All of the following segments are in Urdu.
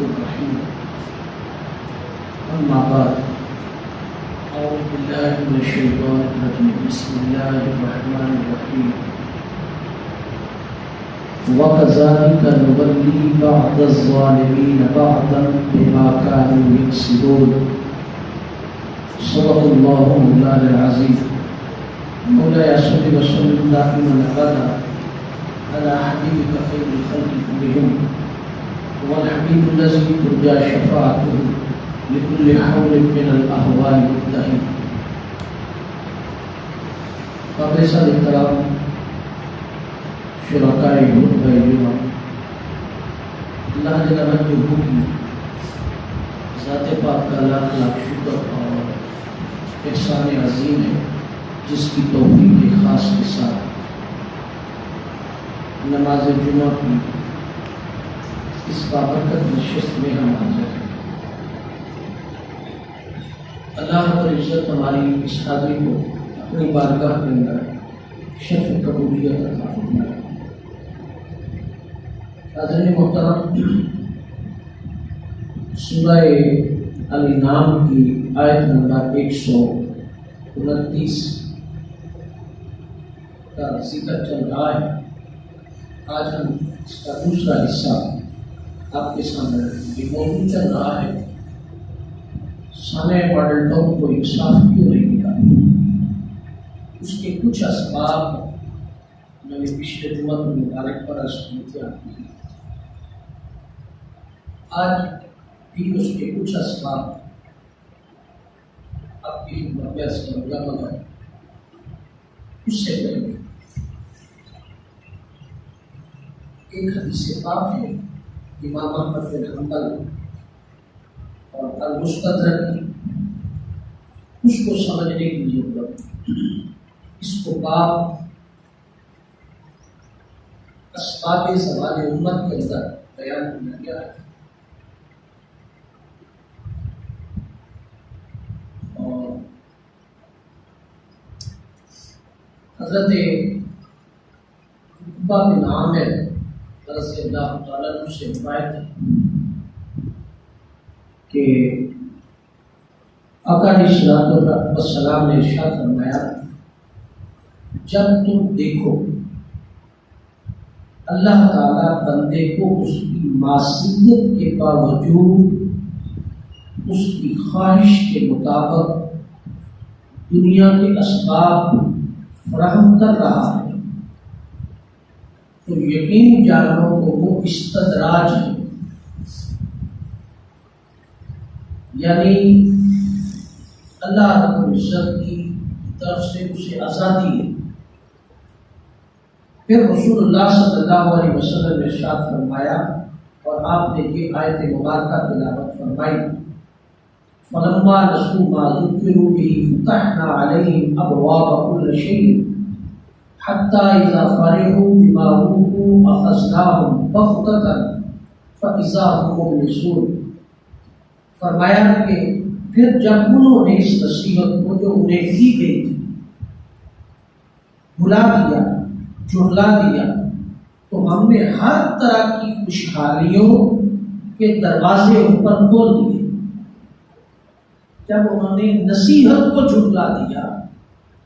الرحيم أما بعد أعوذ بالله من الشيطان الرجيم بسم الله الرحمن الرحيم وكذلك نولي بعض الظالمين بعضا بما كانوا يكسبون صدق الله مولانا العظيم مولاي صل وسلم دائما أبدا على حبيبك خير الخلق كلهم والحبيب الذي ترجى شفاعته لكل حول من الأهوال متهم. قابل صاحب احترام شرکائے خطبہ جمعہ، اللہ جل مجدہ کی ذات پاک کا لاکھ لاکھ شکر اور احسان عظیم ہے جس کی توفیق خاص کے ساتھ نماز جمعہ کی اس بابرکت نشست میں ہم حاضر ہیں۔ اللہ رب العزت ہماری اس حاضری کو اپنی بارگاہ کے اندر شرف قبولیت عطا فرمائے۔ حاضرین محترم، سورہ الانعام کی آیت نمبر 129 کا ذکر چل رہا ہے۔ آج ہم اس کا دوسرا حصہ آپ کے سامنے یہ موضوع چل رہا ہے، سامع ماڈل ٹاؤن کو انصاف کیوں نہیں ملا، اس کے کچھ اسباب میں نے پچھلے جمعہ المبارک پر عرض کیے تھے آپ کے لیے۔ آج بھی اس کے کچھ اسباب آپ کی خدمت میں عرض کروں گا، مگر اس سے پہلے ایک حدیث پاک ہے امام احمد بن حنبل اور المستدرک کی، اس کو سمجھنے کی ضرورت۔ اس کو باب اسباب زوال امت کے اندر بیان کیا گیا ہے، اور حضرت عقبہ بن عامر رضی اللہ تعالیٰ عنہ سے روایت ہے کہ آقا علیہ السلام نے ارشاد فرمایا، جب تم دیکھو اللہ تعالیٰ بندے کو اس کی معصیت کے باوجود اس کی خواہش کے مطابق دنیا کے اسباب فراہم کر رہا ہے، تو یقین جانو کہ وہ استدراج ہے، یعنی اللہ رب العزت کی طرف سے اسے آزادی ہے۔ پھر رسول اللہ صلی اللہ علیہ وسلم نے ارشاد فرمایا، اور آپ نے یہ آیت مبارکہ تلاوت فرمائی، فَلَمَّا نَسُوا مَا ذُكِّرُوا بِهِ فَتَحْنَا عَلَيْهِمْ أَبْوَابَ كُلِّ شَيْءٍ حَتَّى إِذَا فَرِحُوا بِمَا أُوتُوا أَخَذْنَاهُمْ بَغْتَةً فَإِذَا هُمْ مُبْلِسُونَ۔ فرمایا کہ پھر جب انہوں نے اس نصیحت کو جو انہیں کی گئی تھی بھلا دیا، جھٹلا دیا، تو ہم نے ہر طرح کی خوشحالیوں کے دروازے ان پر کھول دیے۔ جب انہوں نے نصیحت کو جھٹلا دیا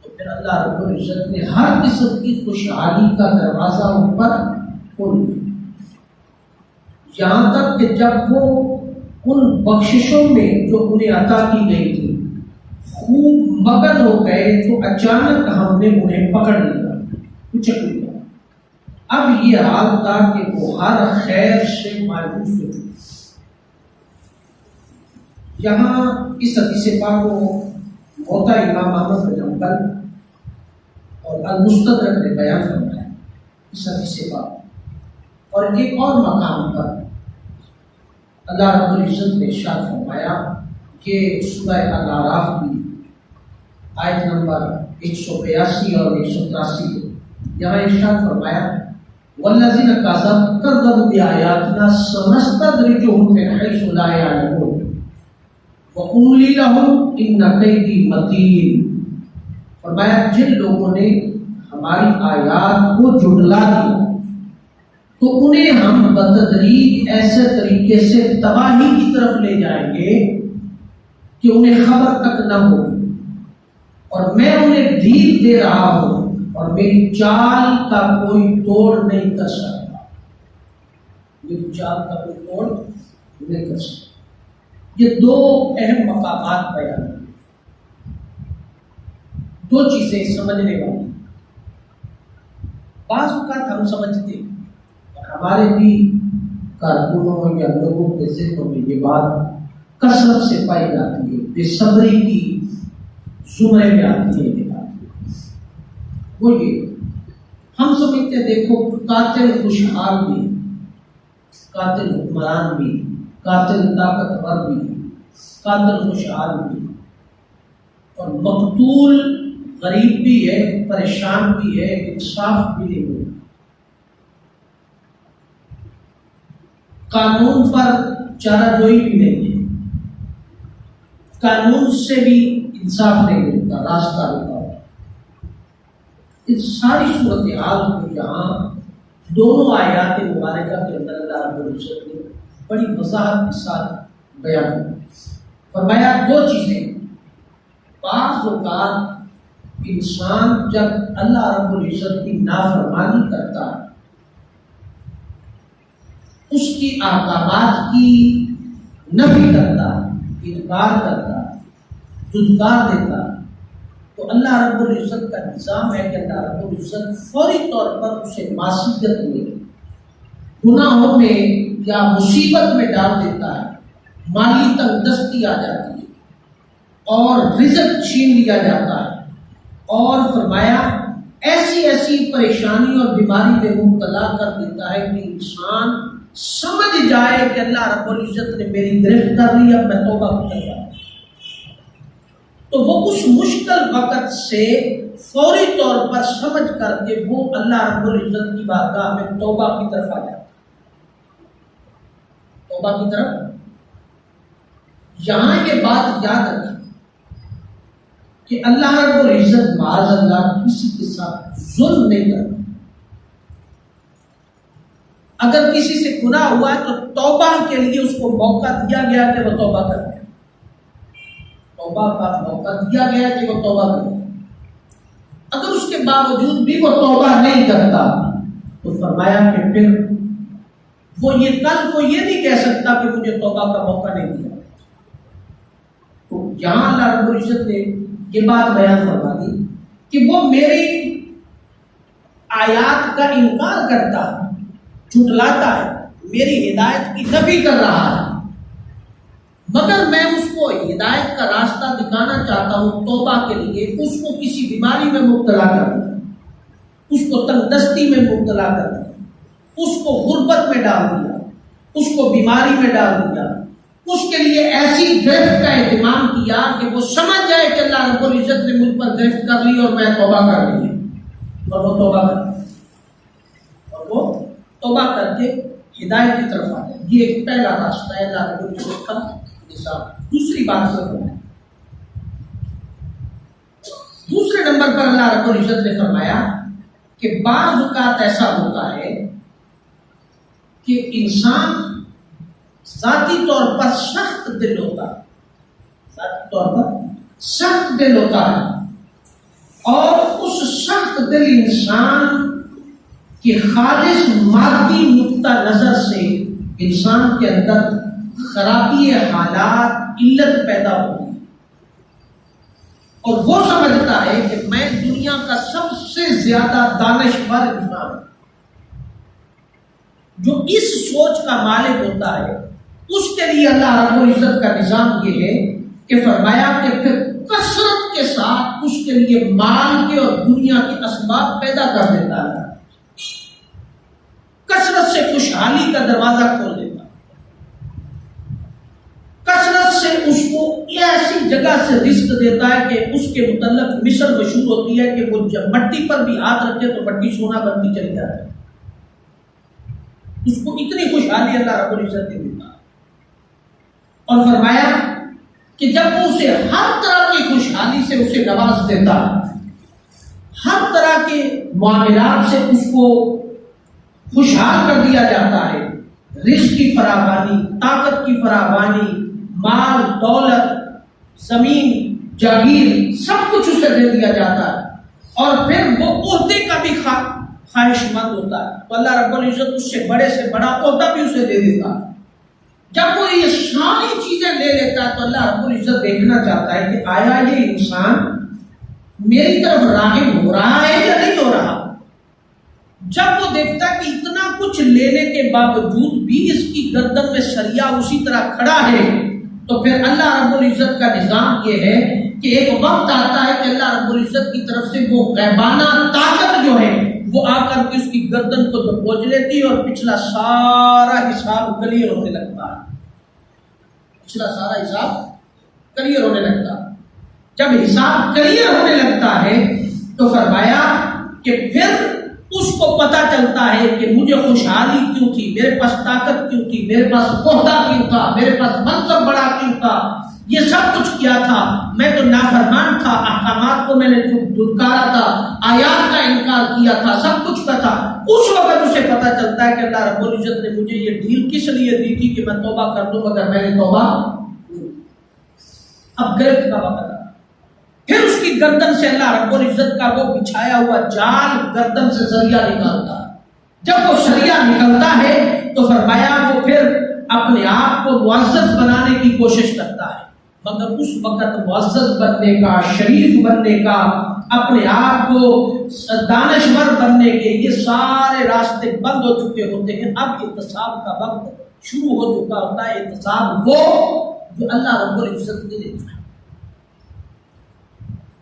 تو پھر اللہ رب العزت نے ہر قسم کی خوشحالی کا دروازہ ان پر کھول دیا، یہاں تک کہ جب وہ ان بخششوں میں جو انہیں عطا کی گئی تھی خوب مگن ہو گئے تو اچانک ہم نے انہیں پکڑ لیا، کچک لیا۔ اب یہ حال تھا کہ وہ ہر خیر سے مایوس ہو چکے۔ یہاں اس حدیث پاک کو موطا امام احمد بن حنبل اور المستدرک نے بیان فرمایا اس حدیث پاک، اور ایک اور مقام پر اللہ رب العزت نے ارشاد فرمایا کہ سورہ الاعراف کی آیت نمبر 182 اور 183 ہے، یہاں ارشاد فرمایا، والذین کذبوا بآیاتنا سنستدرجهم من حیث لا یعلمون وَأُمْلِي لَهُمْ إِنَّ كَیدِی مَتِین۔ فرمایا جن لوگوں نے ہماری آیات کو جھٹلا دیا، تو انہیں ہم بتدریج ایسے طریقے سے تباہی کی طرف لے جائیں گے کہ انہیں خبر تک نہ ہوگی، اور میں انہیں ڈھیل دے رہا ہوں اور میری چال کا کوئی توڑ نہیں کر سکتا، میری چال کا کوئی توڑ نہیں کر سکتا۔ یہ دو اہم مقامات بیان ہیں، دو چیزیں سمجھنے والی۔ بعض اوقات ہم سمجھتے ہیں، ہمارے بھی کارکنوں یا لوگوں کے ذہنوں میں یہ بات کثرت سے پائی جاتی ہے، بے صبری کی زمرے میں آتی ہے یہ بات، وہ یہ ہم سمجھتے دیکھو قاتل خوشحال بھی، قاتل حکمران بھی، قاتل طاقتور بھی، قاتل خوشحال بھی، اور مقتول غریب بھی ہے، پریشان بھی ہے، انصاف بھی نہیں ملتا، قانون پر چارہ جوئی بھی نہیں ہے، قانون سے بھی انصاف نہیں ملتا، راستہ ہوتا ہے۔ اس ساری صورتحال کو یہاں دونوں آیات مبارکہ کے اندر اللہ رب العزت نے بڑی وضاحت کے ساتھ بیان کیا۔ فرمایا دو چیزیں، بعض اوقات انسان جب اللہ رب العزت کی نافرمانی کرتا ہے، اس کی احکامات کی نفی کرتا ہے، انکار کرتا ہے، دھتکار دیتا ہے، تو اللہ رب العزت کا نظام ہے کہ اللہ رب العزت فوری طور پر اسے معصیت میں، گناہوں میں یا مصیبت میں ڈال دیتا ہے، مالی تنگ دستی آ جاتی ہے اور رزق چھین لیا جاتا ہے، اور فرمایا ایسی ایسی پریشانی اور بیماری میں مبتلا کر دیتا ہے کہ انسان سمجھ جائے کہ اللہ رب العزت نے میری گرفت کر لی، اب میں توبہ کر رہا ہوں، تو وہ اس مشکل وقت سے فوری طور پر سمجھ کر کے وہ اللہ رب العزت کی بارگاہ میں توبہ کی طرف آ جاتا ہے، توبہ کی طرف۔ یہاں یہ بات یاد رکھیں کہ اللہ رب العزت معاذ اللہ کسی کے ساتھ ظلم نہیں کرتا۔ اگر کسی سے گناہ ہوا ہے تو توبہ کے لیے اس کو موقع دیا گیا کہ وہ توبہ کر دے، توبہ کا موقع دیا گیا کہ وہ توبہ کر دے۔ اگر اس کے باوجود بھی وہ توبہ نہیں کرتا تو فرمایا کہ پھر وہ یہ کل کو یہ نہیں کہہ سکتا کہ مجھے توبہ کا موقع نہیں دیا۔ تو یہاں اللہ رب العزت نے یہ بات بیان فرما دی کہ وہ میری آیات کا انکار کرتا ہے، جھٹلاتا ہے، میری ہدایت کی نفی کر رہا ہے، مگر میں اس کو ہدایت کا راستہ دکھانا چاہتا ہوں توبہ کے لیے، اس کو کسی بیماری میں مبتلا کر دیا، اس کو تنگ دستی میں مبتلا کر دیا، اس کو غربت میں ڈال دیا، اس کو بیماری میں ڈال دیا، اس کے لیے ایسی گرفت کا اہتمام کیا کہ وہ سمجھ جائے کہ اللہ رب العزت نے مجھ پر گرفت کر لی اور میں توبہ کر لی، اور وہ توبہ کر لی، اور وہ توبہ کر کے ہدایت کی طرف آ جائے۔ یہ ایک پہلا راستہ ہے اللہ رب العزت کا نظام۔ دوسری بات فرمایا، دوسرے نمبر پر اللہ رب العزت نے فرمایا کہ بعض اوقات ایسا ہوتا ہے کہ انسان ذاتی طور پر سخت دل ہوتا ہے، ذاتی طور پر سخت دل ہوتا ہے، اور اس سخت دل انسان کہ خالص مادی نقطہ نظر سے انسان کے اندر خرابی حالات، علت پیدا ہوتی ہے، اور وہ سمجھتا ہے کہ میں دنیا کا سب سے زیادہ دانشور انسان ہوں۔ جو اس سوچ کا مالک ہوتا ہے اس کے لیے اللہ رب العزت کا نظام یہ ہے کہ فرمایا کہ پھر کثرت کے ساتھ اس کے لیے مال کے اور دنیا کے اسباب پیدا کر دیتا ہے، کثرت سے خوشحالی کا دروازہ کھول دیتا، کثرت سے اس کو ایسی جگہ سے رزق دیتا ہے کہ اس کے متعلق مثل مشہور ہوتی ہے کہ وہ جب مٹی پر بھی ہاتھ رکھے تو مٹی سونا بنتی چلی جاتی ہے، اس کو اتنی خوشحالی اللہ رب العزت نے دیتا۔ اور فرمایا کہ جب وہ اسے ہر طرح کی خوشحالی سے اسے نواز دیتا ہے، ہر طرح کے معاملات سے اس کو خوشحال کر دیا جاتا ہے، رزق کی فراوانی، طاقت کی فراوانی، مال دولت، زمین جاگیر سب کچھ اسے دے دیا جاتا ہے، اور پھر وہ عہدے کا بھی خواہش مند ہوتا ہے تو اللہ رب العزت اس سے بڑا عہدہ بھی اسے دے دیتا ہے۔ جب وہ یہ ساری چیزیں لے لیتا ہے تو اللہ رب العزت دیکھنا چاہتا ہے کہ آیا یہ انسان میری طرف راغب ہو رہا ہے یا نہیں ہو رہا۔ جب وہ دیکھتا ہے کہ اتنا کچھ لینے کے باوجود بھی اس کی گردن میں سریا اسی طرح کھڑا ہے، تو پھر اللہ رب العزت کا نظام یہ ہے کہ ایک وقت آتا ہے کہ اللہ رب العزت کی طرف سے وہ غیبانہ طاقت جو ہے وہ آ کر کے اس کی گردن کو دبوچ لیتی ہے، اور پچھلا سارا حساب کلیئر ہونے لگتا ہے، پچھلا سارا حساب کلیئر ہونے لگتا ہے۔ جب حساب کلیئر ہونے لگتا ہے تو فرمایا کہ پھر اس کو پتا چلتا ہے کہ مجھے خوشحالی کیوں تھی، میرے پاس طاقت کیوں تھی، میرے پاس عہدہ کیوں تھا، میرے پاس منصب بڑا کیوں تھا، یہ سب کچھ کیا تھا، میں تو نافرمان تھا، احکامات کو میں نے دھتکارا تھا، آیات کا انکار کیا تھا، سب کچھ کا تھا۔ اس وقت اسے پتا چلتا ہے کہ اللہ رب العزت نے مجھے یہ ڈیل کس لیے دی تھی کہ میں توبہ کر دوں، مگر میں نے توبہ اب گرفت کا وقت آ، پھر اس کی گردن سے اللہ رب العزت کا وہ بچھایا ہوا جال گردن سے ذریعہ نکالتا ہے۔ جب وہ ذریعہ نکلتا ہے تو فرمایا وہ پھر اپنے آپ کو معزز بنانے کی کوشش کرتا ہے، مگر اس وقت معزز بننے کا، شریف بننے کا، اپنے آپ کو دانشور بننے کے یہ سارے راستے بند ہو چکے ہوتے ہیں۔ اب احتساب کا وقت شروع ہو چکا ہوتا ہے، احتساب وہ جو اللہ رب العزت نے دیتا ہے۔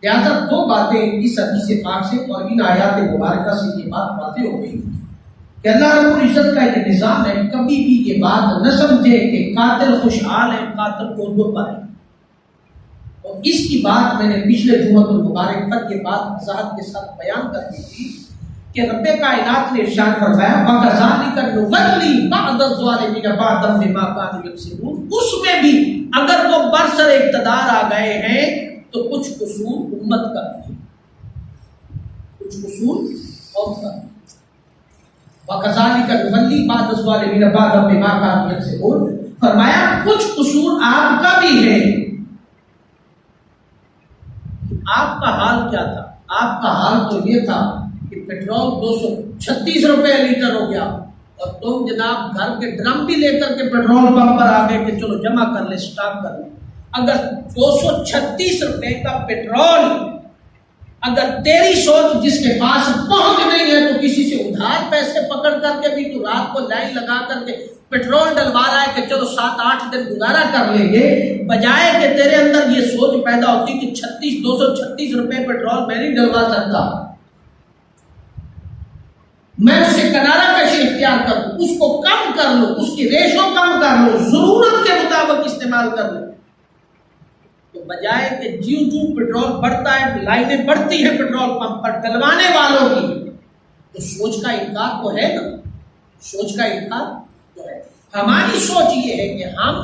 لہٰذا دو باتیں اس حدیث پاک سے اور ان آیات مبارکہ سے یہ بات واضح ہو گئی کہ اللہ رب العزت کا ایک نظام ہے، کبھی بھی یہ بات نہ سمجھے کہ قاتل خوشحال ہے، قاتل کو دو پر ہے۔ اور اس کی بات میں نے پچھلے جمعۃ المبارک پر یہ بات وضاحت کے ساتھ بیان کر دی تھی کہ رب کائنات نے ارشاد فرمایا وَكَذَلِكَ نُوَلِّي بَعْضَ الظَّالِمِينَ بَعْضًا بِمَا كَانُوا يَكْسِبُونَ۔ اس میں بھی اگر وہ برسر اقتدار آ گئے ہیں تو کچھ قصور امت کا بھی ہے، کچھ قصور قوم کا بھی۔ وَكَذَلِكَ نُوَلِّي بَعْضَ الظَّالِمِينَ بَعْضًا بِمَا كَانُوا يَكْسِبُونَ۔ فرمایا کچھ قصور آپ کا بھی ہے۔ آپ کا حال کیا تھا؟ آپ کا حال تو یہ تھا کہ پیٹرول 236 روپے لیٹر ہو گیا اور تم جناب گھر کے ڈرم بھی لے کر کے پیٹرول پمپ پر آ گئے کہ چلو جمع کر لیں، سٹاک کر لیں۔ اگر 236 روپے کا پیٹرول اگر تیری سوچ جس کے پاس پہنچ نہیں ہے تو کسی سے ادھار پیسے پکڑ کر کے بھی تو رات کو لائن لگا کر کے پیٹرول ڈلوا رہا ہے کہ چلو 7-8 دن گزارا کر لیں گے، بجائے کہ تیرے اندر یہ سوچ پیدا ہوتی کہ 236 روپے پیٹرول میں نہیں ڈلوا سکتا، میں اس سے کنارہ کشی اختیار کر لوں، اس کو کم کر لوں، اس کی ریشو کم کر لوں، ضرورت کے مطابق استعمال کر لوں، تو بجائے کہ جیوں پیٹرول بڑھتا ہے، لائنیں بڑھتی ہیں پیٹرول پمپ پر ڈلوانے والوں کی، تو سوچ کا انکار تو ہے نا، سوچ کا انکار تو ہے۔ ہماری سوچ یہ ہے کہ ہم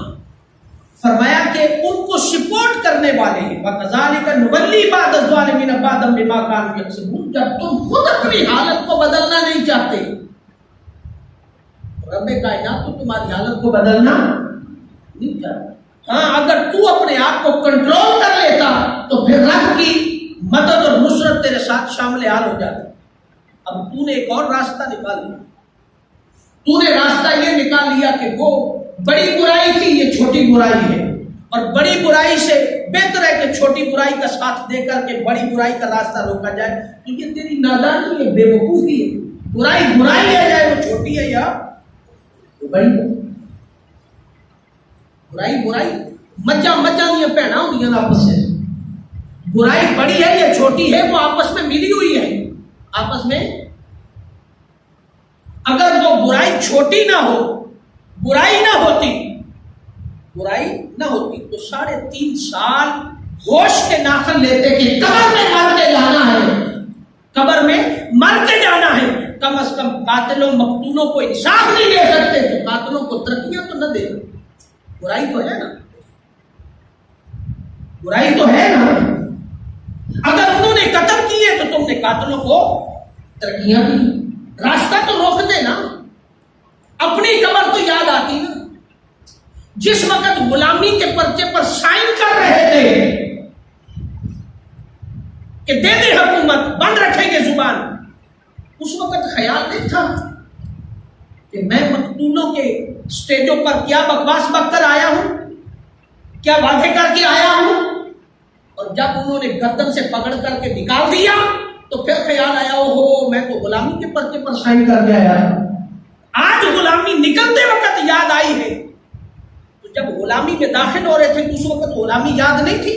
فرمایا کہ ان کو سپورٹ کرنے والے ہیں، وَكَذَلِكَ نُوَلِّي بَعْضَ الظَّالِمِينَ بَعْضًا بِمَا كَانُوا يَكْسِبُونَ۔ جب تم خود اپنی حالت کو بدلنا نہیں چاہتے، رب کائنات تو تمہاری حالت کو بدلنا نہیں چاہتا۔ ہاں اگر تو اپنے آپ کو کنٹرول کر لیتا تو پھر رب کی مدد اور نصرت تیرے ساتھ شامل حال ہو جاتی۔ اب تو نے ایک اور راستہ نکال لیا، تو نے راستہ یہ نکال لیا کہ وہ بڑی برائی تھی، یہ چھوٹی برائی ہے، اور بڑی برائی سے بہتر ہے کہ چھوٹی برائی کا ساتھ دے کر کے بڑی برائی کا راستہ روکا جائے، تو یہ تیری نادانی ہے، بے وقوفی ہے۔ برائی برائی ہے، جائے وہ چھوٹی ہے یا بڑی ہے، برائی برائی مچا نہیں پہنا ہوئی ہے آپس سے، برائی بڑی ہے یا چھوٹی ہے وہ آپس میں ملی ہوئی ہے، آپس میں۔ اگر وہ برائی چھوٹی نہ ہو، برائی نہ ہوتی تو 3.5 سال ہوش کے ناخن لیتے کہ قبر میں مر کے جانا ہے، قبر میں مر کے جانا ہے، کم از کم قاتلوں مقتولوں کو انصاف نہیں دے سکتے تو قاتلوں کو ترقیاں تو نہ دے۔ برائی تو ہے نا، برائی تو ہے نا۔ اگر انہوں نے قتل کیے تو تم نے قاتلوں کو ترقیاں دی، راستہ تو روک دے نا۔ جس وقت غلامی کے پرچے پر سائن کر رہے تھے کہ دے دے حکومت، بند رکھیں گے زبان، اس وقت خیال نہیں تھا کہ میں مقتولوں کے سٹیجوں پر کیا بکواس بک کر آیا ہوں، کیا وعدے کر کے آیا ہوں، اور جب انہوں نے گردن سے پکڑ کر کے نکال دیا تو پھر خیال آیا ہو میں تو غلامی کے پرچے پر سائن کر کے آیا تھا۔ آج غلامی نکلتے وقت یاد آئی ہے، تو جب غلامی میں داخل ہو رہے تھے تو اس وقت غلامی یاد نہیں تھی،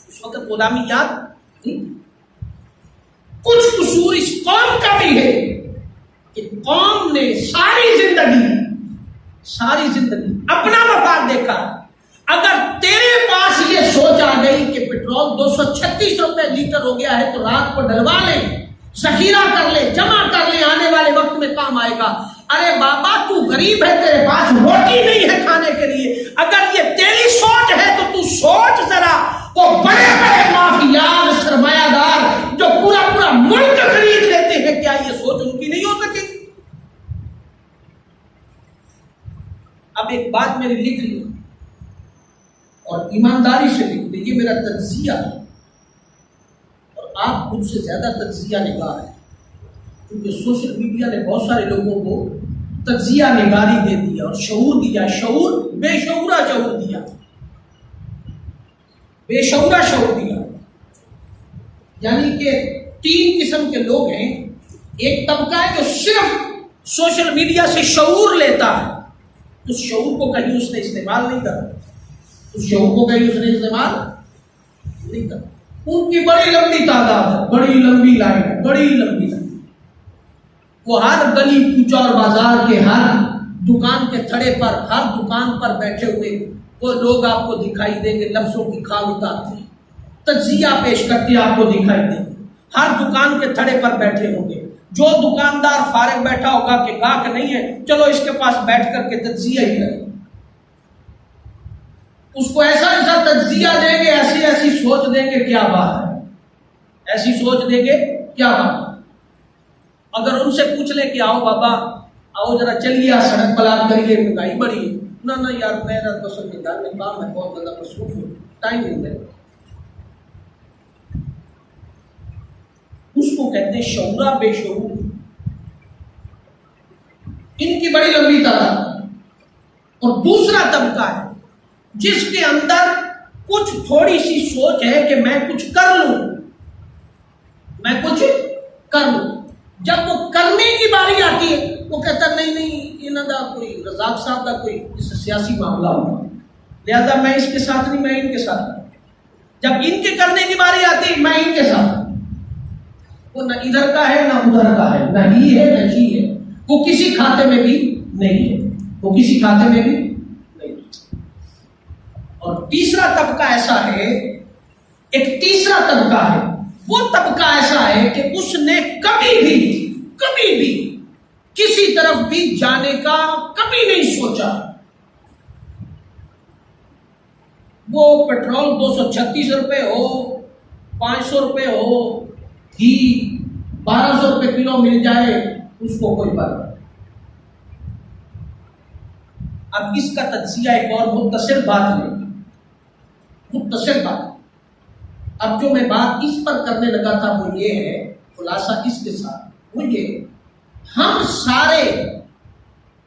اس وقت غلامی یاد نہیں۔ کچھ قصور اس قوم کا بھی ہے کہ قوم نے ساری زندگی اپنا مفاد دیکھا۔ اگر تیرے پاس یہ سوچ آ گئی کہ پیٹرول 236 روپے لیٹر ہو گیا ہے تو رات کو ڈلوا لیں، ذخیرہ کر لے، جمع کر لے، آنے والے وقت میں کام آئے گا۔ ارے بابا تو غریب ہے، تیرے پاس روٹی نہیں ہے کھانے کے لیے، اگر یہ تیری سوچ ہے تو تو سوچ ذرا وہ بڑے بڑے مافیات سرمایہ دار جو پورا ملک خرید لیتے ہیں، کیا یہ سوچ ان کی نہیں ہو سکے؟ اب ایک بات میری لکھ لی اور ایمانداری سے لکھ لی، یہ میرا تجزیہ ہے اور آپ مجھ سے زیادہ تجزیہ نگار ہیں، کیونکہ سوشل میڈیا نے بہت سارے لوگوں کو تجزیہ نگاری دے دیا اور شعور دیا، شعور بے شعورہ شعور دیا، بے شعورہ شعور دیا۔ یعنی کہ 3 قسم کے لوگ ہیں، ایک طبقہ ہے جو صرف سوشل میڈیا سے شعور لیتا ہے، اس شعور کو کہیں اس نے استعمال نہیں کرا، اس شعور کو کہیں اس نے استعمال نہیں کرا۔ ان کی بڑی لمبی تعداد ہے، بڑی لمبی لائن ہے، بڑی لمبی لائن۔ وہ ہر گلی کوچہ اور بازار کے ہر دکان کے تھڑے پر، ہر دکان پر بیٹھے ہوئے وہ لوگ آپ کو دکھائی دیں گے، لفظوں کی کھال اتارتے ہیں، تجزیہ پیش کرتے آپ کو دکھائی دیں گے، ہر دکان کے تھڑے پر بیٹھے ہوں گے۔ جو دکاندار فارغ بیٹھا ہوگا کہ گاہک نہیں ہے، چلو اس کے پاس بیٹھ کر کے تجزیہ ہی کریں، اس کو ایسا تجزیہ دیں گے، ایسی سوچ دیں گے، کیا بات ہے، ایسی سوچ دیں گے، کیا بات ہے۔ اگر ان سے پوچھ لیں کہ آؤ بابا، آؤ ذرا چلیے سڑک پلان کریے، مہنگائی بڑھی ہے، نہ یار میرا تو سنگیدار میں کام ہے، بہت زیادہ مصروف ہوں، ٹائم نہیں دے گا۔ اس کو کہتے ہیں شعورا بے شعور۔ ان کی بڑی لمبی تعداد ہے۔ اور دوسرا طبقہ ہے جس کے اندر کچھ تھوڑی سی سوچ ہے کہ میں کچھ کر لوں، میں کچھ کر لوں۔ جب وہ کرنے کی باری آتی ہے وہ کہتا نہیں انہوں کا کوئی رزاق صاحب کا کوئی سیاسی معاملہ ہوگا، لہذا میں اس کے ساتھ نہیں، میں ان کے ساتھ ہوں۔ جب ان کے کرنے کی باری آتی ہے میں ان کے ساتھ ہوں۔ وہ نہ ادھر کا ہے نہ ادھر کا ہے، نہ ہی ہے نہ ہی ہے، وہ کسی کھاتے میں بھی نہیں ہے، وہ کسی کھاتے میں بھی نہیں ہے۔ اور تیسرا طبقہ ایسا ہے، ایک تیسرا طبقہ ہے، وہ طبقہ ایسا ہے کہ اس نے کبھی بھی کسی طرف بھی جانے کا کبھی نہیں سوچا۔ وہ پیٹرول 236 روپے ہو، 500 روپے ہو، گھی 1200 روپے کلو مل جائے، اس کو کوئی پرواہ نہیں۔ اب اس کا تجزیہ ایک اور متصل بات لیں، متصل بات۔ اب جو میں بات اس پر کرنے لگا تھا وہ یہ ہے، خلاصہ اس کے ساتھ وہ یہ، ہم سارے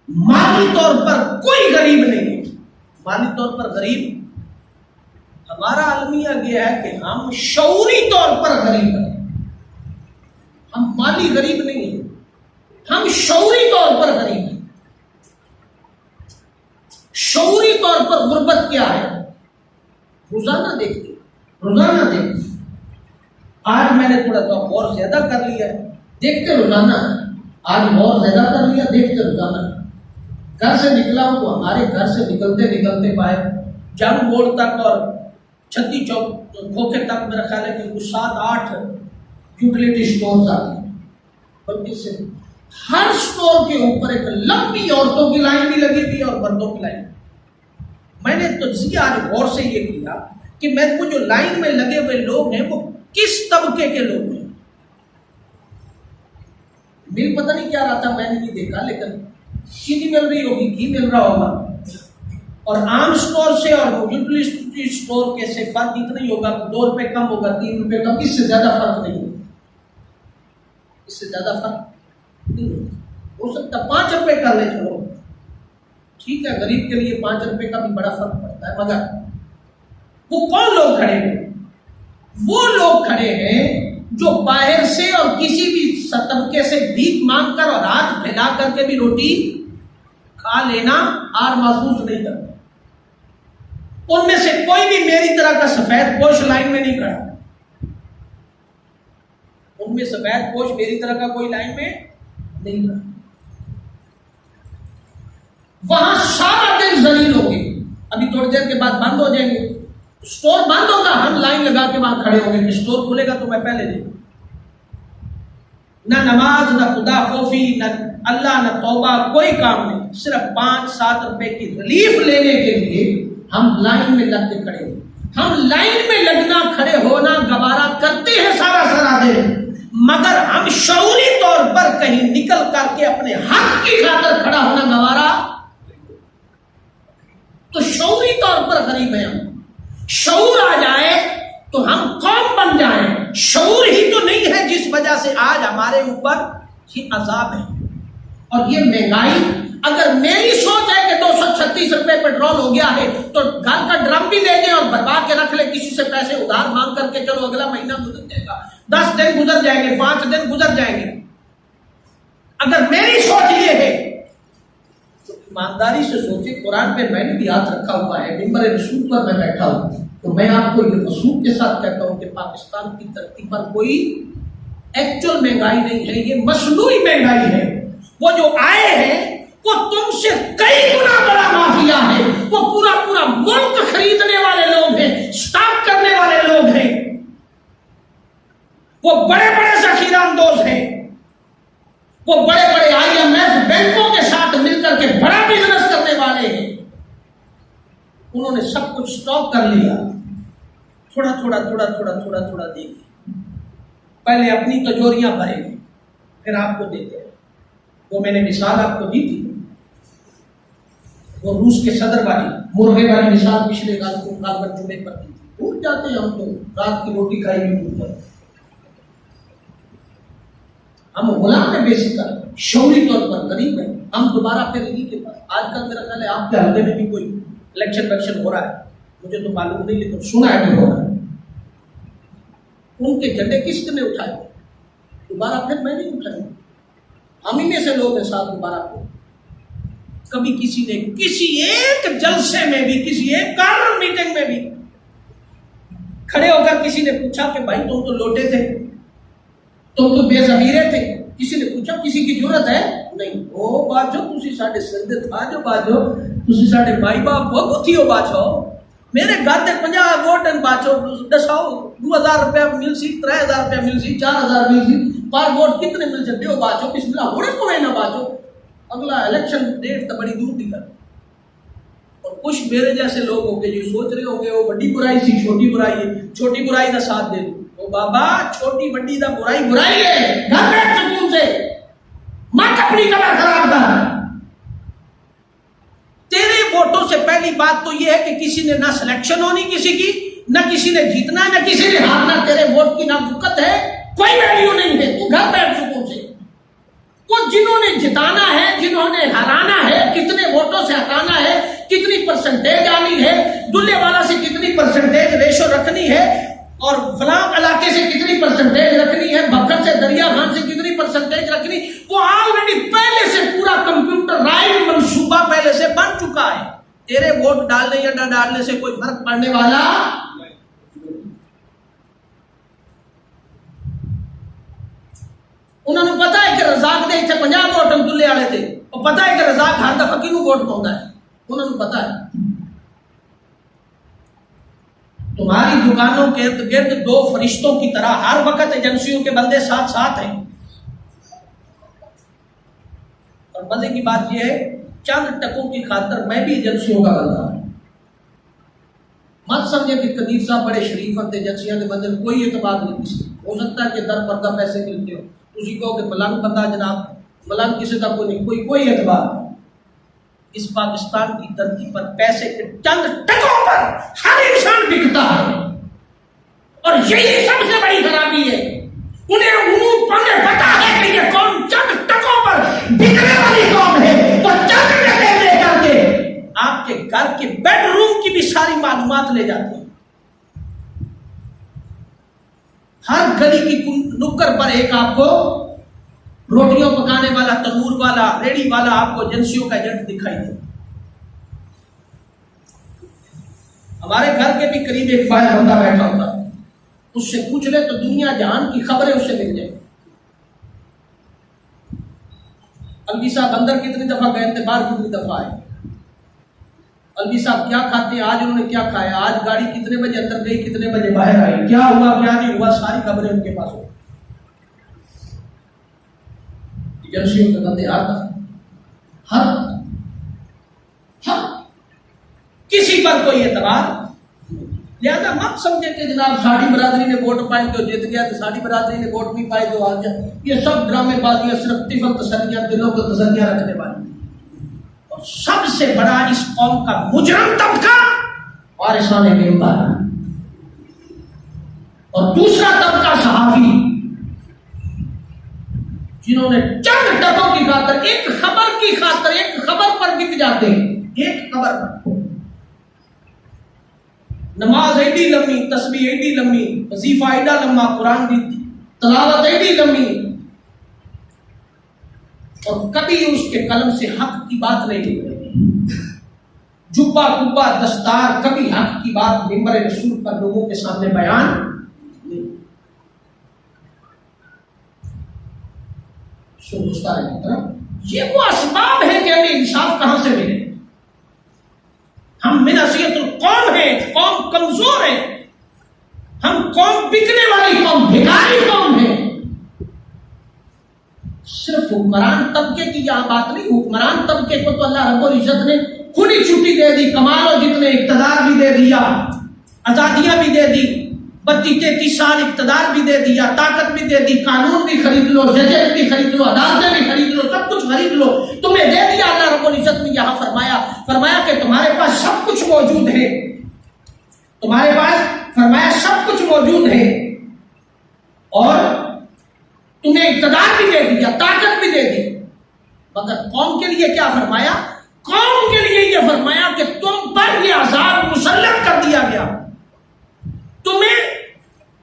مالی طور پر کوئی غریب نہیں ہے، مالی طور پر غریب، ہمارا المیہ یہ ہے کہ ہم شعوری طور پر غریب ہیں۔ ہم مالی غریب نہیں ہیں، ہم شعوری طور پر غریب ہیں۔ شعوری طور پر غربت کیا ہے؟ روزانہ دیکھتے، روزانہ دیکھتے۔ آج میں نے تھوڑا سا غور زیادہ کر لیا ہے، دیکھتے روزانہ، آج غور زیادہ کر لیا، دیکھتے روزانہ۔ گھر سے نکلا ہوں تو ہمارے گھر سے نکلتے پائے جنگ موڑ تک اور چھتی چوک کھوکھے تک میرا خیال ہے کہ کچھ 7-8 یوٹیلیٹی اسٹورز آتے ہیں، بلکہ سے ہر اسٹور کے اوپر ایک لمبی عورتوں کی لائن بھی لگی ہوئی اور مردوں کی لائن۔ میں نے تجزیہ آج غور سے یہ کیا کہ میں کو جو لائن میں لگے ہوئے لوگ ہیں وہ کس طبقے کے لوگ ہیں۔ مل پتہ نہیں کیا رہا تھا، میں نے نہیں دیکھا، لیکن چینی مل رہی ہوگی، گھی مل رہا ہوگا، اور عام سٹور سے اور یوٹیلیٹی سٹور کے سے فرق اتنا ہی ہوگا، 2 روپے کم ہوگا، 3 روپے کم، اس سے زیادہ فرق نہیں ہوگا، اس سے زیادہ فرق نہیں ہوگا۔ ہو سکتا 5 روپے کر لے، چلو ٹھیک ہے، غریب کے لیے 5 روپے کا بھی بڑا فرق پڑتا ہے، مگر وہ کون لوگ کھڑے ہیں؟ وہ لوگ کھڑے ہیں جو باہر سے اور کسی بھی طبقے سے بھیک مانگ کر اور ہاتھ پھیلا کر کے بھی روٹی کھا لینا اور محسوس نہیں کرتے۔ ان میں سے کوئی بھی میری طرح کا سفید پوش لائن میں نہیں کھڑا، ان میں سفید پوش میری طرح کا کوئی لائن میں نہیں کھڑا۔ وہاں سارا دن ذلیل ہو گئے، ابھی تھوڑی دیر کے بعد بند ہو جائیں گے، اسٹور بند ہوگا، ہم لائن لگا کے وہاں کھڑے ہوں گے کہ اسٹور کھلے گا تو میں پہلے دوں، نہ نماز، نہ خدا خوفی، نہ اللہ، نہ توبہ، کوئی کام نہیں، صرف 5-7 روپے کی ریلیف لینے کے لیے ہم لائن میں لگ کے کھڑے ہیں۔ ہم لائن میں لگنا، کھڑے ہونا گوارا کرتے ہیں سارا دن، مگر ہم شعوری طور پر کہیں نکل کر کے اپنے حق کی خاطر کھڑا ہونا گوارا، تو شعوری طور پر غریب ہیں ہم۔ شعور آ جائے تو ہم قوم بن جائیں۔ شعور ہی تو نہیں ہے جس وجہ سے آج ہمارے اوپر یہ عذاب ہے اور یہ مہنگائی۔ اگر میری سوچ ہے کہ 236 روپے پیٹرول ہو گیا ہے تو گھر کا ڈرم بھی لے جائیں اور بھروا کے رکھ لے، کسی سے پیسے ادھار مانگ کر کے، چلو اگلا مہینہ گزر جائے گا، 10 دن گزر جائیں گے، 5 دن گزر جائیں گے۔ اگر میری سوچ یہ ہے تو ایمانداری سے سوچے، قرآن پہ میں نے بھی ہاتھ رکھا ہوا ہے، منبر رسول پر میں بیٹھا ہوں، تو میں آپ کو یہ رسول کے ساتھ کہتا ہوں کہ پاکستان کی ترقی پر کوئی ایکچوئل مہنگائی نہیں ہے، یہ مصنوعی مہنگائی ہے۔ وہ جو آئے ہیں وہ تم سے کئی گنا بڑا مافیا ہے، وہ پورا ملک خریدنے والے لوگ ہیں، اسٹاک کرنے والے لوگ ہیں، وہ بڑے ذخیرہ اندوز ہیں، وہ بڑے IMF بینکوں کے ساتھ مل کر کے بڑا بزنس کرنے والے ہیں۔ انہوں نے سب کچھ اسٹاک کر لیا، تھوڑا دیں گے، پہلے اپنی تجوریاں بھریں گے، پھر آپ کو دیتے ہیں۔ وہ میں نے مثال آپ کو دی تھی، وہ روس کے صدر والی مرغے والی مثال پچھلے غالباً جمعے پر دی تھی۔ بھول جاتے ہیں ہم تو، رات کی روٹی کھائی بھی بھول جاتے ہیں، ہم غلام میں بیسیکل شعوری طور پر غریب ہیں۔ ہم دوبارہ پھر انہی کے پاس، آج کل میرا خیال ہے آپ کے حلقے میں بھی کوئی الیکشن ہو رہا ہے، مجھے تو معلوم نہیں لیکن سنا ہے کہ ہو رہا ہے۔ ان کے جھنڈے کس نے اٹھائے؟ دوبارہ پھر میں نہیں اٹھائیں، ہم ہی میں سے لوگ ہیں ساتھ دوبارہ پھر۔ کبھی کسی نے کسی ایک جلسے میں بھی، کسی ایک کارنر میٹنگ میں بھی کھڑے ہو کر کسی نے پوچھا کہ بھائی تم تو لوٹے تھے، تم تو بے ضمیرے تھے، کسی نے پوچھا؟ کسی کی ضرورت ہے نہیں۔ او باجو تسی ساڈے سندھ تھا جو باجو تسی ساڈے مائی باپ بہت تھی ہو باجو، میرے گھر دے 50 ووٹ ہیں باجو، دساؤ 2000 روپے مل سی، 3000 روپے مل سی، 4000 مل سی، پر ووٹ کتنے مل سکتے ہو باجو؟ بسم اللہ ہونے کو ہے نا باجو، اگلا الیکشن ڈیٹ تو بڑی دور دی کر۔ اور کچھ میرے جیسے لوگ ہوں گے جو سوچ رہے ہوں گے وہ بڑی برائی سی، چھوٹی برائی ہے، چھوٹی برائی کا ساتھ دے دو۔ او بابا چھوٹی بڑی دا برائی ہے، گھر بیٹھ سکون سے مت اپنی کمر خراب کر۔ تیرے ووٹوں سے پہلی بات تو یہ ہے کہ کسی نے نہ سلیکشن ہونی کسی کی، نہ کسی نے جیتنا ہے، نہ کسی نے ہارنا، تیرے ووٹ کی نہ وقت ہے، کوئی ویلیو نہیں ہے، تو گھر بیٹھ سکون سے۔ وہ جنہوں نے جتانا ہے، جنہوں نے ہرانا ہے، کتنے ووٹوں سے ہٹانا ہے، کتنی پرسنٹیج آنی ہے، دلے والا سے کتنی پرسنٹیج ریشو رکھنی ہے، اور فلاں علاقے سے کتنی پرسنٹیج رکھنی ہے، بکر سے دریا خان سے کتنی پرسنٹیج رکھنی، وہ آلریڈی پہلے سے پورا کمپیوٹرائز منصوبہ پہلے سے بن چکا ہے۔ تیرے ووٹ ڈالنے یا نہ ڈالنے سے کوئی فرق پڑنے والا۔ انہوں نے پتا ہے کہ رزاق نے اتنے 50 ووٹ ہم دلے والے تھے، اور پتا ہے کہ رزاق ہر دفعہ کینوں ووٹ پاؤں ہے، انہوں نے پتا ہے۔ تمہاری دکانوں کے ارد گرد 2 فرشتوں کی طرح ہر وقت ایجنسیوں کے بندے ساتھ ساتھ ہیں، اور مزے کی بات یہ ہے چند ٹکوں کی خاطر میں بھی ایجنسیوں کا بندہ ہوں۔ مت سمجھے کہ قدیر صاحب بڑے شریف ہیں، ایجنسیاں کے بندے کوئی اعتبار نہیں کسی، ہو سکتا ہے کہ در پردہ پیسے ملتے ہو، تسی کہو کہ ملنگ بندہ جناب، ملنگ کسی کا کوئی نہیں، کوئی اعتبار نہیں۔ اس پاکستان کی دھرتی پر پیسے کے چند ٹکوں پر ہر انسان بکتا ہے، اور یہی سب سے بڑی خرابی ہے۔ انہیں پتا ہے کہ یہ قوم چند ٹکوں پر بکنے والی قوم ہے، تو چند ٹکے لے کر کے آپ کے گھر کے بیڈ روم کی بھی ساری معلومات لے جاتے ہیں۔ ہر گلی کی نکڑ پر ایک آپ کو روٹیوں پکانے والا، تنور والا، ریڑی والا آپ کو ایجنسیوں کا ایجنٹ دکھائی دے۔ ہمارے گھر کے بھی قریب ایک باہر بندہ بیٹھا ہوتا ہے، اس سے پوچھ لے تو دنیا جہان کی خبریں اس سے مل جائیں۔ الوی صاحب اندر کتنی دفعہ گئے تھے، باہر کتنی دفعہ آئے، الوی صاحب کیا کھاتے ہیں، آج انہوں نے کیا کھایا، آج گاڑی کتنے بجے اندر گئی، کتنے بجے باہر آئی، کیا ہوا کیا نہیں ہوا، ساری خبریں ان کے پاس ہو۔ ایجنسیوں کے بندے ہر کسی پر کوئی اعتبار، لہذا مت سمجھے کہ جناب ساڑی برادری نے ووٹ پائے تو جیت گیا، تو ساڑی برادری نے ووٹ نہیں پائے تو آ گیا۔ یہ سب ڈرامے بازیاں، صرف طفل تسلیاں، دلوں کو تسلیاں رکھنے والی۔ اور سب سے بڑا اس قوم کا مجرم طبقہ وارثان منبر، اور دوسرا طبقہ صحافی، جنہوں نے چند ٹکوں کی خاطر، ایک خبر کی خاطر، ایک خبر پر بک جاتے ہیں، ایک خبر پر۔ نماز ایڈی لمبی، تسبیح ایڈی لمبی، وظیفہ ایڈا لمبا، قرآن کی تلاوت ایڈی لمبی، اور کبھی اس کے قلم سے حق کی بات نہیں نکلے، جبہ کبہ دستار، کبھی حق کی بات ممبر رسول پر لوگوں کے سامنے بیان نہیں۔ سو دوستان محترم، یہ وہ اسباب ہے کہ ہمیں انصاف کہاں سے ملے۔ ہم من اذیت القوم ہیں، قوم کمزور ہے، ہم قوم بکنے والی قوم، بھکاری قوم ہے۔ صرف حکمران طبقے کی یہاں بات نہیں، حکمران طبقے کو تو اللہ رب العزت نے کھلی چھٹی دے دی، کمال و جتنے اقتدار بھی دے دیا، آزادیاں بھی دے دی، 32-33 سال اقتدار بھی دے دیا، طاقت بھی دے دی، قانون بھی خرید لو، ججز بھی خرید لو، عدالتیں بھی خرید لو، سب کچھ خرید لو، تمہیں دے دیا۔ اللہ رب العزت نے یہاں فرمایا کہ تمہارے پاس سب کچھ موجود ہے، تمہارے پاس فرمایا سب کچھ موجود ہے، اور تمہیں اقتدار بھی دے دیا، طاقت بھی دے دی، مگر قوم کے لیے کیا فرمایا؟ قوم کے لیے یہ فرمایا کہ تم پر یہ عذاب مسلط کر دیا گیا، تمہیں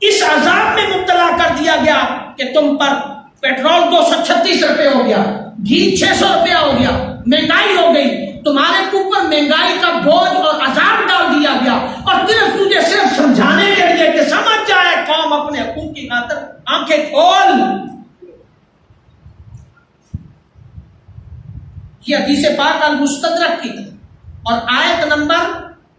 اس عذاب میں مبتلا کر دیا گیا کہ تم پر پیٹرول 236 روپے ہو گیا، گھی 600 روپیہ ہو گیا، مہنگائی ہو گئی، تمہارے اوپر مہنگائی کا بوجھ اور عذاب ڈال دیا گیا، اور تجھے صرف سمجھانے کے لیے کہ سمجھ جائے قوم اپنے حقوق کی خاطر آنکھیں کھول۔ یہ حدیث پاک المستدرک کی، اور آیت نمبر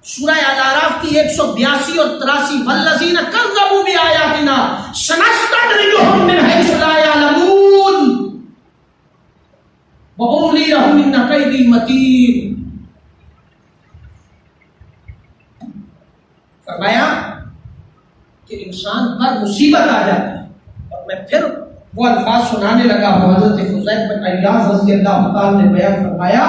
سورہ الاعراف کی 182 اور 83، والذین کذبوا بآیاتنا سنستدرجهم من حیث لا یعلمون وَأُمْلِي لَهُمْ إِنَّ كَیدِی مَتِینٌ۔ فرمایا کہ انسان پر مصیبت آ جاتی ہے، اور میں پھر وہ الفاظ سنانے لگا ہوں حضرت فضیل بن عیاض رضی اللہ تعالی نے بیان فرمایا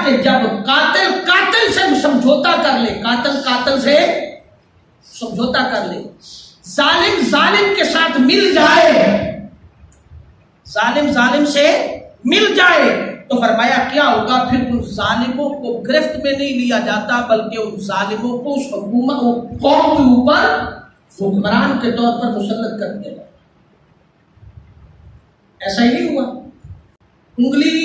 کہ جب قاتل سے سمجھوتا کر لے، قاتل سے سمجھوتا کر لے، ظالم کے ساتھ مل جائے، ظالم سے مل جائے، تو فرمایا کیا ہوگا؟ پھر ان ظالموں کو گرفت میں نہیں لیا جاتا، بلکہ ان ظالموں کو اس حکومت قوم کے اوپر حکمران کے طور پر مسلط کر دیا جاتا۔ ایسا ہی نہیں ہوا، انگلی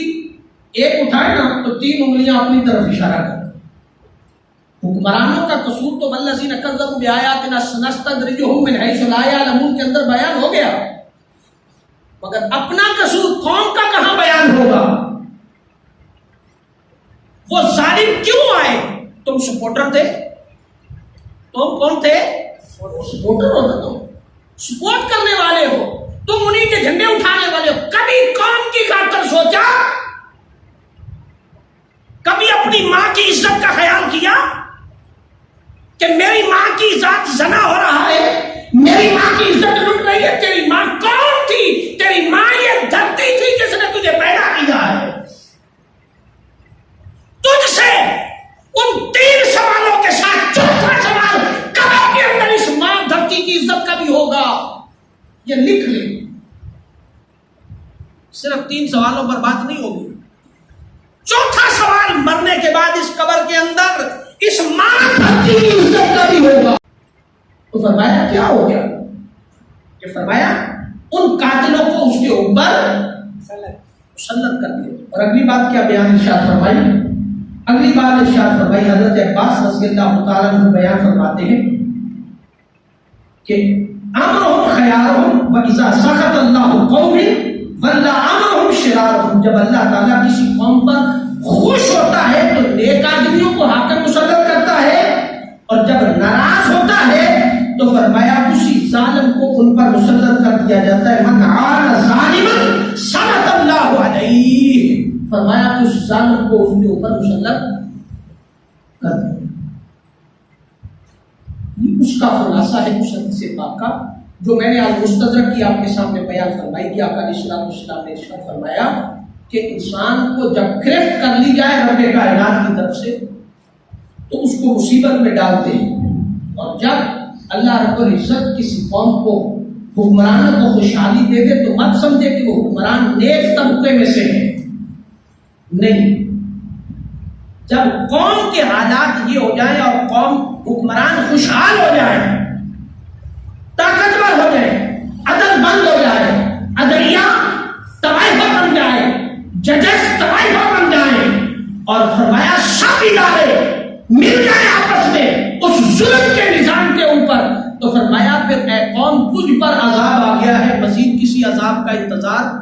ایک اٹھائے نا تو 3 انگلیاں اپنی طرف اشارہ کریں۔ حکمرانوں کا قصور تو والذین کذبوا بآیاتنا سنستدرجهم من حیث لا یعلمون کے اندر بیان ہو گیا، مگر اپنا قصور قوم کا کہاں بیان ہوگا؟ وہ ظالم کیوں آئے؟ تم سپورٹر تھے، تم کون تھے؟ سپورٹر ہو نا، تم سپورٹ کرنے والے ہو، تم انہی کے جھنڈے اٹھانے والے ہو۔ کبھی قوم کی خاطر سوچا؟ کبھی اپنی ماں کی عزت کا خیال کیا کہ میری ماں کی ذات زنا ہو رہا ہے، میری ماں کی عزت لٹ رہی ہے؟ تیری ماں کون تھی؟ تیری ماں یہ دھرتی تھی جس نے تجھے پیدا کیا ہے۔ تجھ سے ان 3 سوالوں کے ساتھ چوتھا سوال قبر کے اندر اس ماں دھرتی کی عزت کا بھی ہوگا. یہ لکھ لیں. صرف 3 سوالوں پر بات نہیں ہوگی. چوتھا سوال مرنے کے بعد اس قبر کے اندر اس ماں دھرتی کی عزت کا بھی ہوگا. تو فرمایا کیا ہو گیا؟ کہ فرمایا ان قاتلوں کو اس کے اوپر مسلط کر دیا. اور اگلی بات کیا بیان ارشاد فرمائی؟ اگلی بات ارشاد فرمائی حضرت عباس رضی اللہ تعالیٰ عنہ بیان فرماتے ہیں کہ امرهم خیارهم واذا سخط اللہ قوم ولا امرهم شرارهم. جب اللہ تعالیٰ کسی قوم پر خوش ہوتا ہے تو نیک آدمیوں کو حاکم مسلط کرتا ہے، اور جب ناراض ہوتا ہے تو فرمایا اسی ظالم کو ان پر مسلط کر دیا جاتا ہے. من عان ظالما سلط اللہ علیہ. فرمایا کہ اس ظالم کو اس کے اوپر مسلط کر دیا. یہ اس کا خلاصہ ہے اس حدیث پاک کا جو میں نے آج مستدرک کی آپ کے سامنے بیان فرمائی کہ آقا علیہ السلام نے ارشاد فرمایا کہ انسان کو جب گرفت کر لی جائے رب کائنات کی طرف سے تو اس کو مصیبت میں ڈالتے ہیں، اور جب اللہ رب العزت کسی قوم کو حکمرانوں کو خوشحالی دے دے تو مت سمجھے کہ وہ حکمران نیک طبقے میں سے ہے. نہیں، جب قوم کے حالات یہ ہو جائیں اور قوم حکمران خوشحال ہو جائے، طاقتور ہو جائے، عدل بند ہو جائے، عدلیہ طوائفہ بن جائے، ججز طوائفہ بن جائے، اور فرمایا سب ادارے مل جائے آپس میں اس ظلم کے نظام کے اوپر، تو فرمایا پھر اے قوم تجھ پر عذاب آ گیا ہے، مزید کسی عذاب کا انتظار.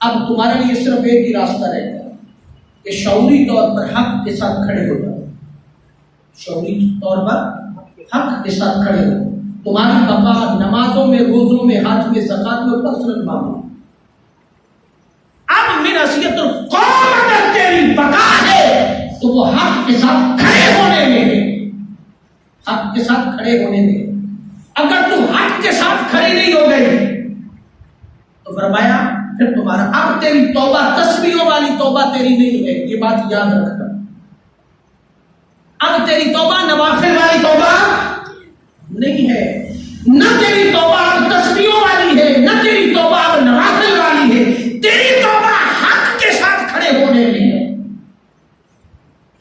اب تمہارے لیے صرف ایک ہی راستہ رہ گیا کہ شعوری طور پر حق کے ساتھ کھڑے ہو جاؤ. شعوری طور پر حق کے ساتھ کھڑے ہو. تمہاری بقا نمازوں میں، روزوں میں، حج میں، زکات میں پرسنل معاملہ. اب من حیثیت القوم اگر تیری بقا ہے تو وہ حق کے ساتھ کھڑے ہونے میں ہے. حق کے ساتھ کھڑے ہونے میں. اگر تو حق کے ساتھ کھڑی نہیں ہو گئی تو فرمایا پھر تمہارا اب تیری توبہ تسبیحوں والی توبہ تیری نہیں ہے. یہ بات یاد رکھنا. اب تیری توبہ نوافل والی توبہ نہیں ہے. نہ تیری توبہ اب تسبیحوں والی ہے، نہ تیری توبہ اب نوافل والی ہے. تیری توبہ حق کے ساتھ کھڑے ہونے میں ہے.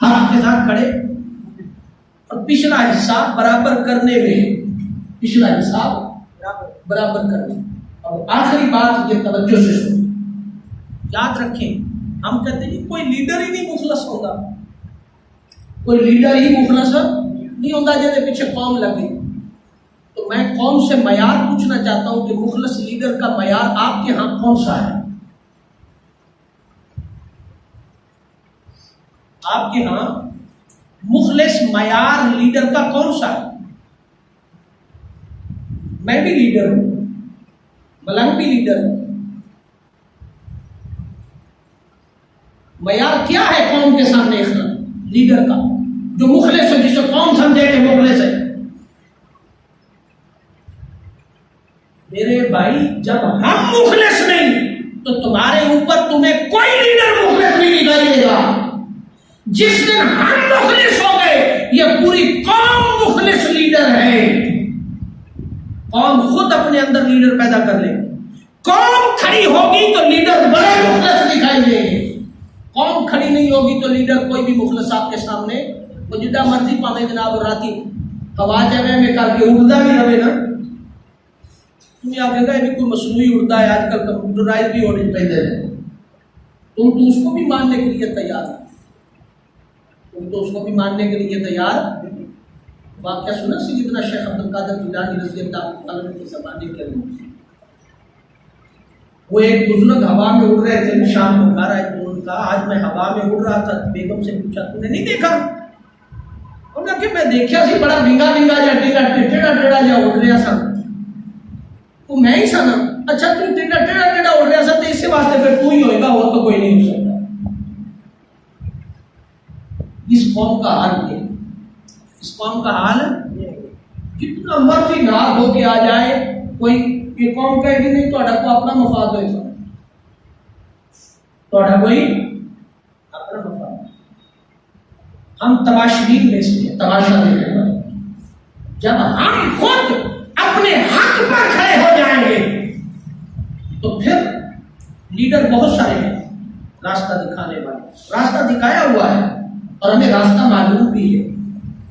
حق کے ساتھ کھڑے اور پچھلا حساب برابر کرنے میں. پچھلا حساب برابر کرنے. اور آخری بات یہ توجہ سے سنو، یاد رکھیں. ہم کہتے ہیں کوئی لیڈر ہی نہیں مخلص ہوگا، کوئی لیڈر ہی مخلص نہیں ہوتا جیسے پیچھے قوم لگے. تو میں قوم سے معیار پوچھنا چاہتا ہوں کہ مخلص لیڈر کا معیار آپ کے ہاں کون سا ہے؟ آپ کے ہاں مخلص معیار لیڈر کا کون سا ہے؟ میں بھی لیڈر ہوں، ملنگ بھی لیڈر ہوں. معیار کیا ہے قوم کے سامنے لیڈر کا جو مخلص ہو، جسے قوم سمجھے کہ مخلص ہے؟ میرے بھائی جب ہم مخلص نہیں تو تمہارے اوپر تمہیں کوئی لیڈر مخلص نہیں دکھائی دے گا. جس دن ہم مخلص ہو گئے یہ پوری قوم مخلص لیڈر ہے. قوم خود اپنے اندر لیڈر پیدا کر لے. قوم کھڑی ہوگی تو لیڈر بڑے مخلص دکھائی دیں گے. قوم کھڑی نہیں ہوگی تو لیڈر کوئی بھی مخلص آپ کے سامنے وہ جدہ مرضی پاوے جناب راتی ہوا جگہ میں کر کے اڑتا بھی رہے نا. تم آپ کہا یہ بھی کوئی مصنوعی اڑتا ہے، آج کل کمپیوٹرائز بھی ہونے پہ دے رہے. تم تو اس کو بھی ماننے کے لیے تیار ہے. تم تو اس کو بھی ماننے کے لیے تیار. واقعہ سنا سیدنا شیخ عبد القادر جیلانی رضی اللہ عنہ کے زمانے کے اندر وہ ایک بزرگ ہوا میں اڑ رہے تھے. شام کو گھر آئے تو انہوں نے کہا آج میں ہوا میں اڑ رہا تھا. بیگم سے پوچھا تم نے نہیں دیکھا؟ انہوں نے کہ میں دیکھا سی بڑا ڈنگا ڈنگا جا ٹیڑھا ٹیڑھا جا اڑ رہا سا. وہ میں ہی سا نا. اچھا تم ٹیڑھا ٹیڑھا اڑ رہا سا تو اسی واسطے پھر تو ہی ہوئے گا، وہ تو کوئی نہیں ہو سکتا. اس قوم کا حال یہ، اس قوم کا حال جتنا مرضی ناک ہو کے آ جائے کوئی یہ قوم کہے گی نہیں تو اپنا مفاد ہوئے گا، تو کوئی اپنا ہم تماشبین میں سے ہیں، تماشا دیکھنے والے۔ جب ہم خود اپنے حق پر کھڑے ہو جائیں گے تو پھر لیڈر بہت سارے ہیں راستہ دکھانے والے، راستہ دکھایا ہوا ہے اور ہمیں راستہ معلوم بھی ہے،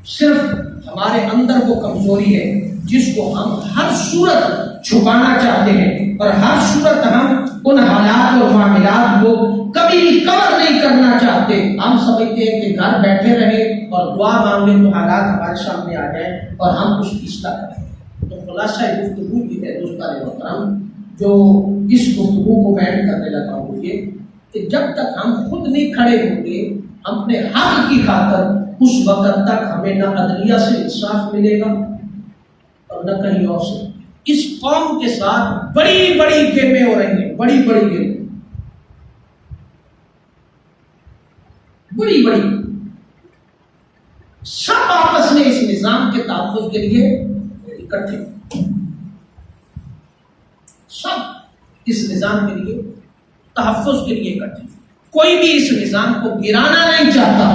صرف ہمارے اندر وہ کمزوری ہے جس کو ہم ہر صورت چھپانا چاہتے ہیں، اور ہر صورت ہم ان حالات اور معاملات کو کبھی بھی کور نہیں کرنا چاہتے۔ ہم سمجھتے ہیں کہ گھر بیٹھے رہے اور دعا مانگے تو حالات ہمارے سامنے آ جائیں اور ہم کچھ اصلاح کریں۔ تو خلاصہ گفتگو یہ ہے دوستان محترم، جو اس گفتگو کو بیان کرنے لگا ہوں یہ کہ جب تک ہم خود نہیں کھڑے ہوں گے اپنے حق کی خاطر، اس وقت تک ہمیں نہ عدلیہ سے انصاف ملے گا اور نہ کہیں اور سے۔ اس قوم کے ساتھ بڑی بڑی گیمیں ہو رہی ہیں، بڑی بڑی گیمیں، بڑی بڑی، سب آپس میں اس نظام کے تحفظ کے لیے اکٹھے، سب اس نظام کے لیے تحفظ کے لیے اکٹھے۔ کوئی بھی اس نظام کو گرانا نہیں چاہتا،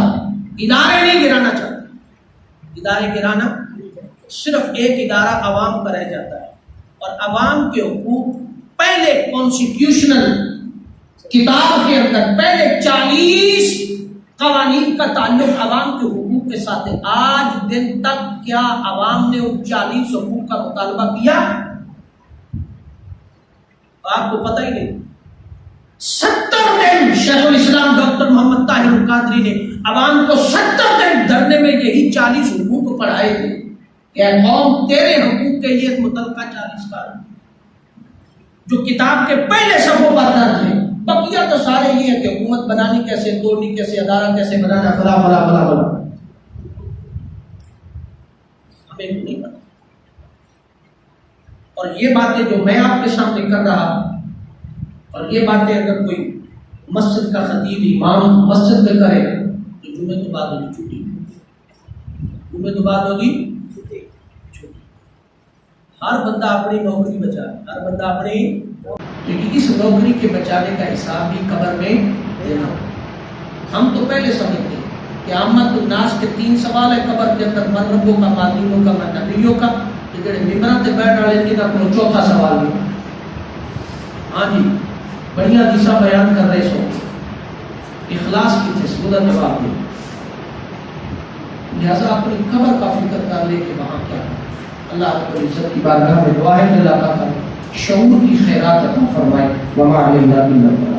ادارے نہیں گرانا چاہتے، ادارے گرانا، صرف ایک ادارہ عوام کا رہ جاتا ہے، اور عوام کے حقوق پہلے کانسٹیٹیوشنل کتاب کے اندر پہلے 40 قوانین کا تعلق عوام کے حقوق کے ساتھ ہے۔ آج دن تک کیا عوام نے ان 40 حقوق کا مطالبہ کیا؟ آپ کو پتہ ہی نہیں۔ 70 دن شیخ الاسلام ڈاکٹر محمد طاہر القادری نے عوام کو 70 دن دھرنے میں یہی 40 حقوق پڑھائے تھے کہ اے قوم، تیرے حقوق کے یہ متعلقہ 40 کارن جو کتاب کے پہلے صفحوں پر درج ہیں، بقیہ تو سارے یہ ہے کہ حکومت بنانی کیسے، توڑنی کیسے، ادارہ کیسے بنانا، فلا فلا فلا فلا، ہمیں نہیں پتا۔ اور یہ باتیں جو میں آپ کے سامنے کر رہا ہوں، اور یہ باتیں اگر کوئی مسجد کا خطیب امام مسجد میں کرے تو جمعے تو بعد ہوگی چھٹی، جمعے تو بعد ہوگی چھٹی۔ ہر بندہ اپنی نوکری بچائے، ہر بندہ اپنی، کیونکہ اس نوکری کے بچانے کا حساب بھی قبر میں دینا۔ ہم تو پہلے سمجھتے ہیں کہ عامت الناس کے 3 سوال ہے قبر کے اندر، من ربوں کا، من دینوں کا، من نبیوں کا، جڑے ممبراں تے بیٹھ والے کی نہ کوئی چوتھا سوال نہیں۔ ہاں جی، بڑھیا حدیثہ بیان کر رہے سو، اخلاص کی تھے سودا جواب دے، لہذا اپنی قبر کا فکر کر لے کہ وہاں کیا ہے۔ اللہ رب العزت کی بارگاہ میں دعا ہے کہ اللہ تعالیٰ شعور کی خیرات عطا فرمائے۔ وما علینا الا البلاغ۔